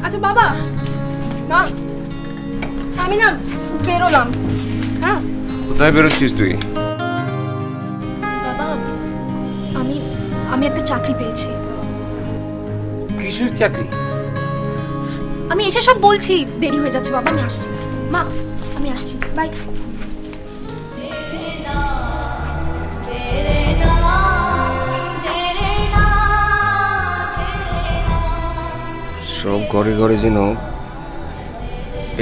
আচ্ছা বাবা, মা, আমি না বেরোলাম। হ্যাঁ কোথায় বেরোচ্ছিস তুই? বাবা, আমি আমি একটা চাকরি পেয়েছি। কিসের চাকরি? আমি এসে সব বলছি, দেরি হয়ে যাচ্ছে বাবা, আমি আসছি। মা, আমি আসছি, বাই। সব ঘরে ঘরে যেন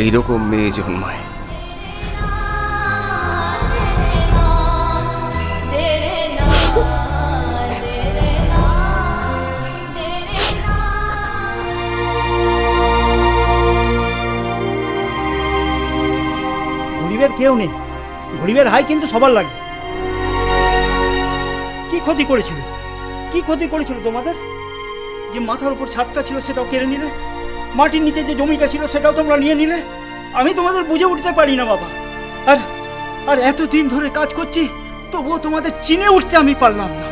এইরকম মেয়ে জন্মায়। গরিবের কেউ নেই, গরিবের হাই কিন্তু সবার লাগে। কি ক্ষতি করেছিল, কি ক্ষতি করেছিল তোমাদের? যে মাথার উপর ছাদটা ছিল সেটাও কেড়ে নিলে, মাটির নিচে যে জমিটা ছিল সেটাও তোমরা নিয়ে নিলে। আমি তোমাদের বুঝে উঠতে পারি না বাবা। আর আর এতদিন ধরে কাজ করছি, তবুও তোমাদের চিনে উঠতে আমি পারলাম না।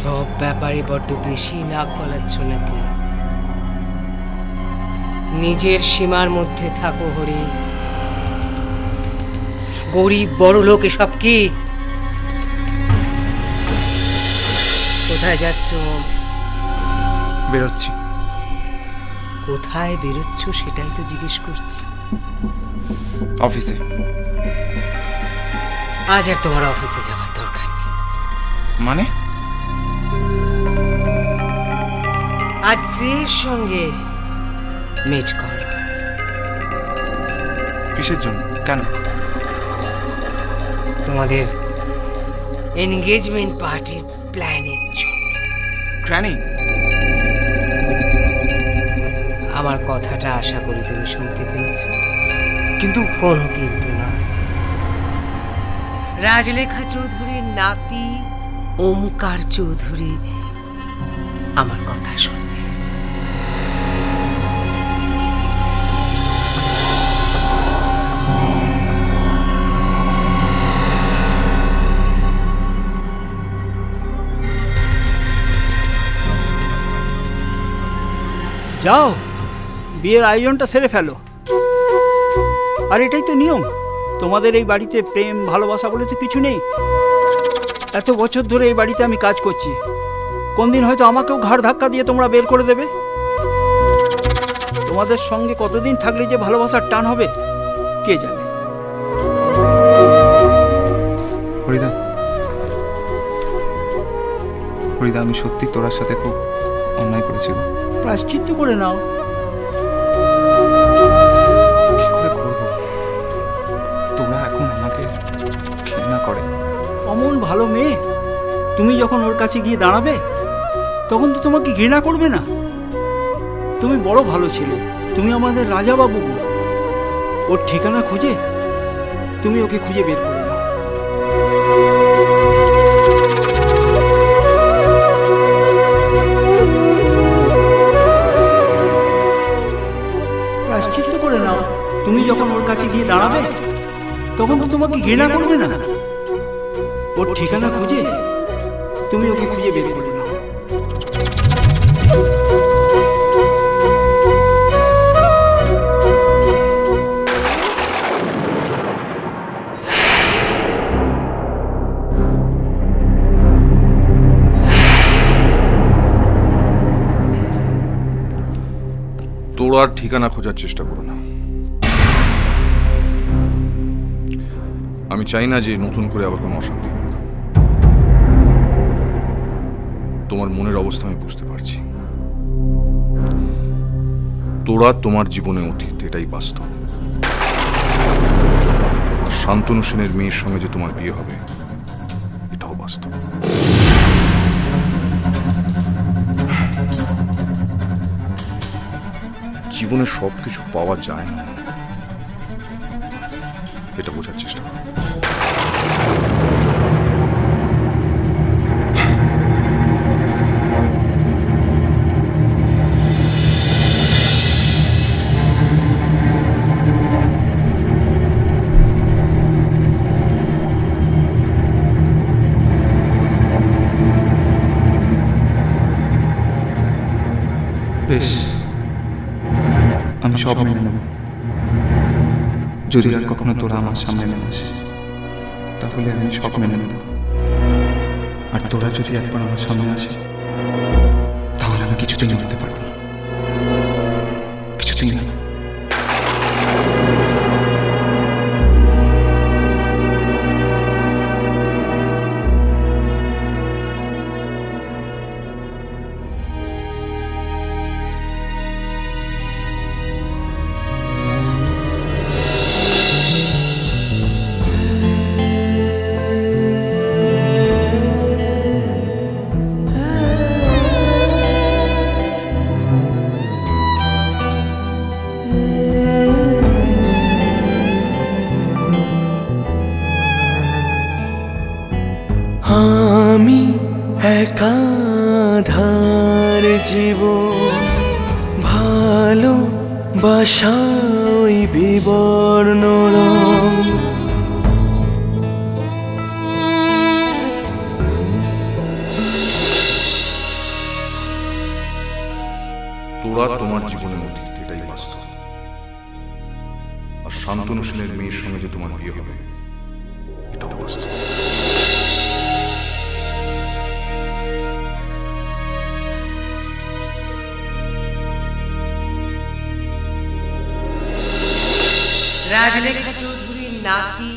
সব ব্যাপারে বড্ড বেশি নাক গলাচ্ছ নাকি? নিজের সীমার মধ্যে থাকো হরি। গরিব বড় লোক এসব কি? কোথায় যাচ্ছ? বেরোচ্ছি। কোথায় বেরোচ্ছ সেটাই তো জিজ্ঞেস করছি। অফিসে। আজ আর তোমার অফিসে যাবার দরকার নেই। মানে? আজ স্ত্রীর সঙ্গে মিট করো। কিসের জন্য? কেন? তোমাদের এনগেজমেন্ট পার্টির প্ল্যানের জন্য। গ্র্যানি, আমার কথাটা আশা করি তুমি শুনতে পেয়েছো। কিন্তু কোনো কিন্তু নয়। রাজলেখা চৌধুরীর নাতি ওমকার চৌধুরী আমার কথা শুনবে। যাও, বিয়ের আয়োজনটা সেরে ফেলো। আর এটাই তো নিয়ম। তোমাদের এই বাড়িতে প্রেম ভালোবাসা বলে তো কিছু নেই। এত বছর ধরে এই বাড়িতে আমি কাজ করছি, কোন দিন হয়তো আমাকেও ঘাড় ধাক্কা দিয়ে তোমরা বের করে দেবে। তোমাদের সঙ্গে কতদিন থাকলে যে ভালোবাসার টান হবে কে জানে। হরিদা, হরিদা, আমি সত্যি তোরার সাথে খুব অন্যায় করেছি। প্রায়শ্চিত্ত করে নাও। কি করে করবো? তোরা এখন আমাকে ঘৃণা করে। অমন ভালো মেয়ে, তুমি যখন ওর কাছে গিয়ে দাঁড়াবে তখন তো তোমাকে ঘৃণা করবে না। তুমি বড় ভালো ছেলে, তুমি আমাদের রাজা বাবু গো। ওর ঠিকানা খুঁজে তুমি ওকে খুঁজে বের করে দাও। প্রায়শ্চিত্ত করে নাও। তুমি যখন ওর কাছে গিয়ে দাঁড়াবে তখন তো তোমাকে ঘৃণা করবে না। ওর ঠিকানা খুঁজে তুমি ওকে খুঁজে বের করে দাও। তোর আর ঠিকানা খোঁজার চেষ্টা করো না। আমি চাই না যে নতুন করে আবার কোনো অশান্তি হোক। তোমার মনের অবস্থা আমি বুঝতে পারছি। তোরা তোমার জীবনে অতীত, এটাই বাস্তব। শান্তনু সেনের মেয়ের সঙ্গে যে তোমার বিয়ে হবে এটাও বাস্তব। জীবনে সব কিছু পাওয়া যায় না, এটা বোঝার চেষ্টা করো। বেশ, আমি সব মেনে নেব। যদি আর কখনো তোরা আমার সামনে নেমে আসে, তাহলে আমি সব মেনে নেব। আর তোরা যদি একবার আমার সামনে আসে, তাহলে আমি কিছুতেই মানতে পারবো না, কিছুতেই না। আমি একাধার জীবন, ভালো বাসাই বিবর্ণ রং। তোরা তোমার জীবনের অতীত, এটাই বাস্তব। আর শান্তনু সেনের মেয়ের সঙ্গে যে তোমার বিয়ে হবে, এটাও বাস্তব। রাজলেখা চৌধুরীর নাতি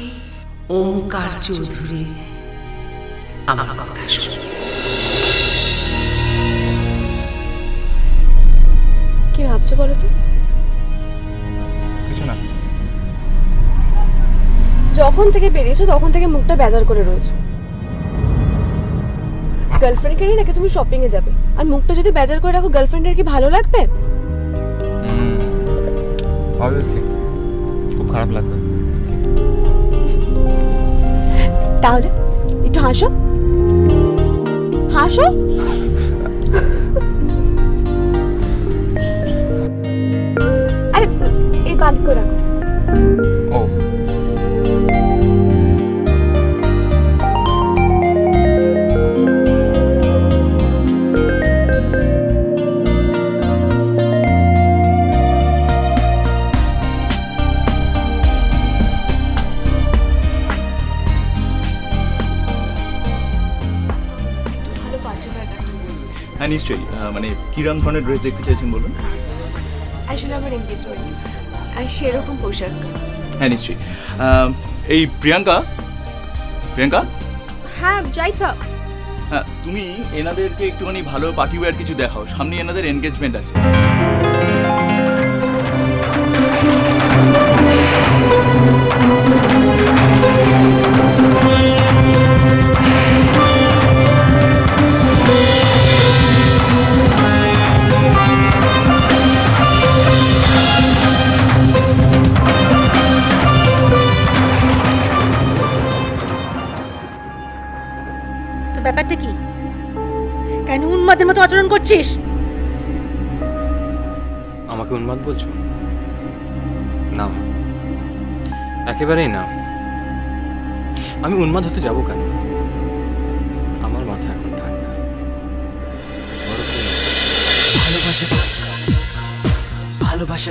ওমকার চৌধুরী আমার কথা শুনে। কি ভাবছো বলো তো? কিছু না। যখন থেকে বেরিয়েছো তখন থেকে মুখটা বেজার করে রয়েছো। গার্লফ্রেন্ডকে নিয়ে নাকি তুমি শপিং এ যাবে, আর মুখটা যদি বেজার করে রাখো, গার্লফ্রেন্ডের কি ভালো লাগবে? অবভিয়াসলি খুব খারাপ লাগবে। তাহলে একটু হাসো, হাসো। আরে এই বাদ করে রাখো। ও ভালো পার্টি ওয়্যার রাখো। হ্যাঁ নিশ্চয়ই, মানে কিরম ধরনের ড্রেস দেখতে চাইছেন বলুন। আসলে আমার এনগেজমেন্ট, আর সেরকম পোশাক। হ্যাঁ নিশ্চয়ই। এই প্রিয়াঙ্কা, প্রিয়াঙ্কা, হ্যাঁ যাই স্যার। হ্যাঁ তুমি এনাদেরকে একটুখানি ভালো পার্টি ওয়্যার কিছু দেখাও, সামনে এনাদের এনগেজমেন্ট আছে। তো ব্যাপারটা কি? কেন উন্মাদের মতো আচরণ করছিস? আমাকে উন্মাদ বলছো? না, একেবারেই না। আমি উন্মাদ হতে যাব কেন? আমার মাথা এখন ঠান্ডা। ভালোবাসা ভালোবাসা